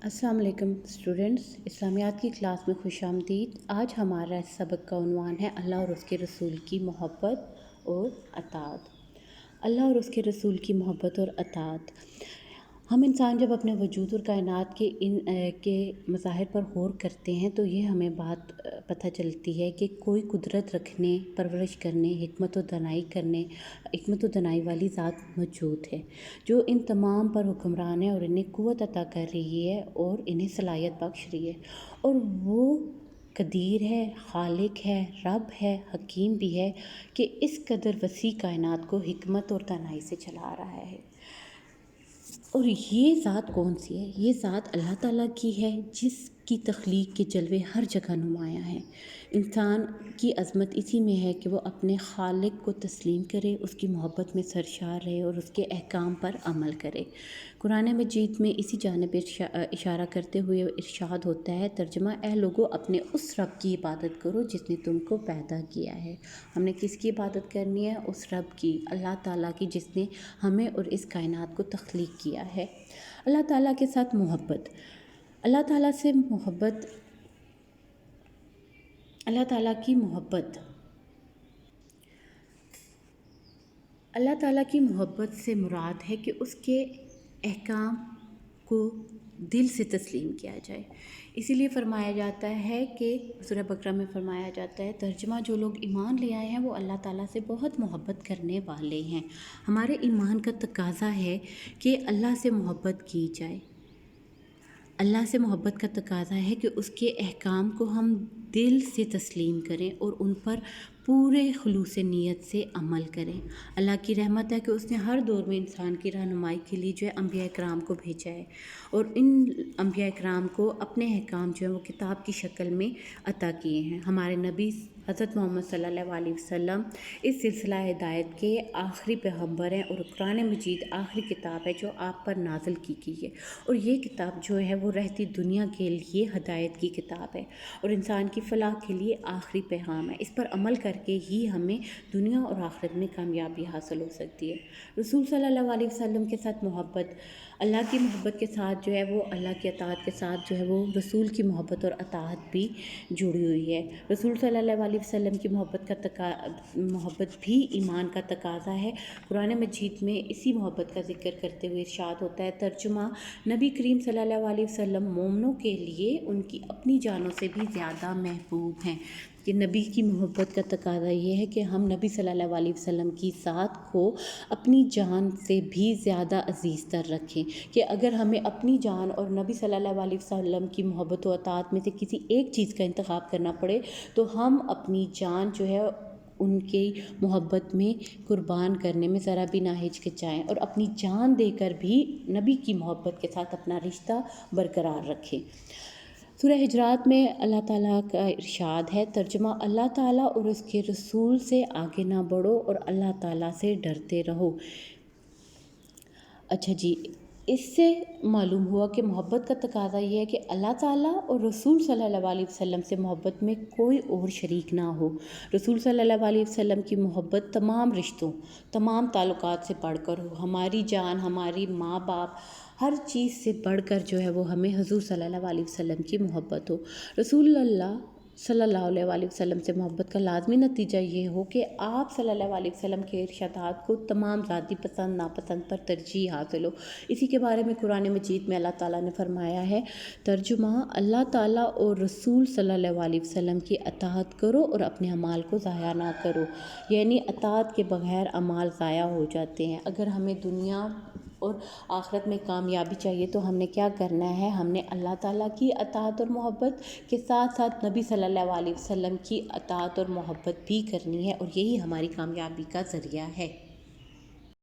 السلام علیکم اسٹوڈنٹس، اسلامیات کی کلاس میں خوش آمدید۔ آج ہمارا سبق کا عنوان ہے اللہ اور اس کے رسول کی محبت اور اطاعت۔ اللہ اور اس کے رسول کی محبت اور اطاعت۔ ہم انسان جب اپنے وجود اور کائنات کے مظاہر پر غور کرتے ہیں تو یہ ہمیں بات پتہ چلتی ہے کہ کوئی قدرت رکھنے، پرورش کرنے، حکمت و دانائی والی ذات موجود ہے جو ان تمام پر حکمران ہے اور انہیں قوت عطا کر رہی ہے اور انہیں صلاحیت بخش رہی ہے، اور وہ قدیر ہے، خالق ہے، رب ہے، حکیم بھی ہے کہ اس قدر وسیع کائنات کو حکمت اور دانائی سے چلا رہا ہے۔ اور یہ ذات کون سی ہے؟ یہ ذات اللہ تعالیٰ کی ہے جس کی تخلیق کے جلوے ہر جگہ نمایاں ہیں۔ انسان کی عظمت اسی میں ہے کہ وہ اپنے خالق کو تسلیم کرے، اس کی محبت میں سرشار رہے اور اس کے احکام پر عمل کرے۔ قرآن مجید میں اسی جانب اشارہ کرتے ہوئے ارشاد ہوتا ہے، ترجمہ: اے لوگو، اپنے اس رب کی عبادت کرو جس نے تم کو پیدا کیا ہے۔ ہم نے کس کی عبادت کرنی ہے؟ اس رب کی، اللہ تعالیٰ کی، جس نے ہمیں اور اس کائنات کو تخلیق کیا ہے۔ اللہ تعالیٰ کے ساتھ محبت۔ اللہ تعالیٰ سے محبت، اللہ تعالیٰ کی محبت، اللہ تعالیٰ کی محبت سے مراد ہے کہ اس کے احکام کو دل سے تسلیم کیا جائے۔ اسی لیے فرمایا جاتا ہے کہ سورہ بقرہ میں فرمایا جاتا ہے، ترجمہ: جو لوگ ایمان لے آئے ہیں وہ اللہ تعالیٰ سے بہت محبت کرنے والے ہیں۔ ہمارے ایمان کا تقاضا ہے کہ اللہ سے محبت کی جائے۔ اللہ سے محبت کا تقاضا ہے کہ اس کے احکام کو ہم دل سے تسلیم کریں اور ان پر پورے خلوص نیت سے عمل کریں۔ اللہ کی رحمت ہے کہ اس نے ہر دور میں انسان کی رہنمائی کے لیے انبیاء کرام کو بھیجا ہے، اور ان انبیاء کرام کو اپنے احکام وہ کتاب کی شکل میں عطا کیے ہیں۔ ہمارے نبی حضرت محمد صلی اللہ علیہ وسلم اس سلسلہ ہدایت کے آخری پیغمبر ہیں، اور قرآن مجید آخری کتاب ہے جو آپ پر نازل کی گئی ہے، اور یہ کتاب وہ رہتی دنیا کے لیے ہدایت کی کتاب ہے اور انسان کی فلاح کے لیے آخری پیغام ہے۔ اس پر عمل کر کے ہی ہمیں دنیا اور آخرت میں کامیابی حاصل ہو سکتی ہے۔ رسول صلی اللہ علیہ وسلم کے ساتھ محبت۔ اللہ کی محبت کے ساتھ وہ اللہ کی اطاعت کے ساتھ وہ رسول کی محبت اور اطاعت بھی جڑی ہوئی ہے۔ رسول صلی اللہ علیہ وسلم کی محبت بھی ایمان کا تقاضا ہے۔ قرآن مجید میں اسی محبت کا ذکر کرتے ہوئے ارشاد ہوتا ہے، ترجمہ: نبی کریم صلی اللہ علیہ وسلم مومنوں کے لیے ان کی اپنی جانوں سے بھی زیادہ محبوب ہیں۔ کہ نبی کی محبت کا تقاضا یہ ہے کہ ہم نبی صلی اللہ علیہ وسلم کی ذات کو اپنی جان سے بھی زیادہ عزیز تر رکھیں، کہ اگر ہمیں اپنی جان اور نبی صلی اللہ علیہ وسلم کی محبت و اطاعت میں سے کسی ایک چیز کا انتخاب کرنا پڑے تو ہم اپنی جان ان کی محبت میں قربان کرنے میں ذرا بھی نہ ہچکچائیں، اور اپنی جان دے کر بھی نبی کی محبت کے ساتھ اپنا رشتہ برقرار رکھیں۔ سورہ حجرات میں اللہ تعالیٰ کا ارشاد ہے، ترجمہ: اللہ تعالیٰ اور اس کے رسول سے آگے نہ بڑھو اور اللہ تعالیٰ سے ڈرتے رہو۔ اچھا جی، اس سے معلوم ہوا کہ محبت کا تقاضا یہ ہے کہ اللہ تعالیٰ اور رسول صلی اللہ علیہ وسلم سے محبت میں کوئی اور شریک نہ ہو۔ رسول صلی اللہ علیہ وسلم کی محبت تمام رشتوں، تمام تعلقات سے بڑھ کر ہو۔ ہماری جان، ہماری ماں باپ، ہر چیز سے بڑھ کر وہ ہمیں حضور صلی اللہ علیہ وسلم کی محبت ہو۔ رسول اللہ صلی اللہ علیہ وسلم سے محبت کا لازمی نتیجہ یہ ہو کہ آپ صلی اللہ علیہ وسلم کے ارشادات کو تمام ذاتی پسند ناپسند پر ترجیح حاصل ہو۔ اسی کے بارے میں قرآن مجید میں اللہ تعالیٰ نے فرمایا ہے، ترجمہ: اللہ تعالیٰ اور رسول صلی اللہ علیہ وسلم کی اطاعت کرو اور اپنے اعمال کو ضائع نہ کرو۔ یعنی اطاعت کے بغیر اعمال ضائع ہو جاتے ہیں۔ اگر ہمیں دنیا اور آخرت میں کامیابی چاہیے تو ہم نے کیا کرنا ہے؟ ہم نے اللہ تعالیٰ کی اطاعت اور محبت کے ساتھ ساتھ نبی صلی اللہ علیہ وسلم کی اطاعت اور محبت بھی کرنی ہے، اور یہی ہماری کامیابی کا ذریعہ ہے۔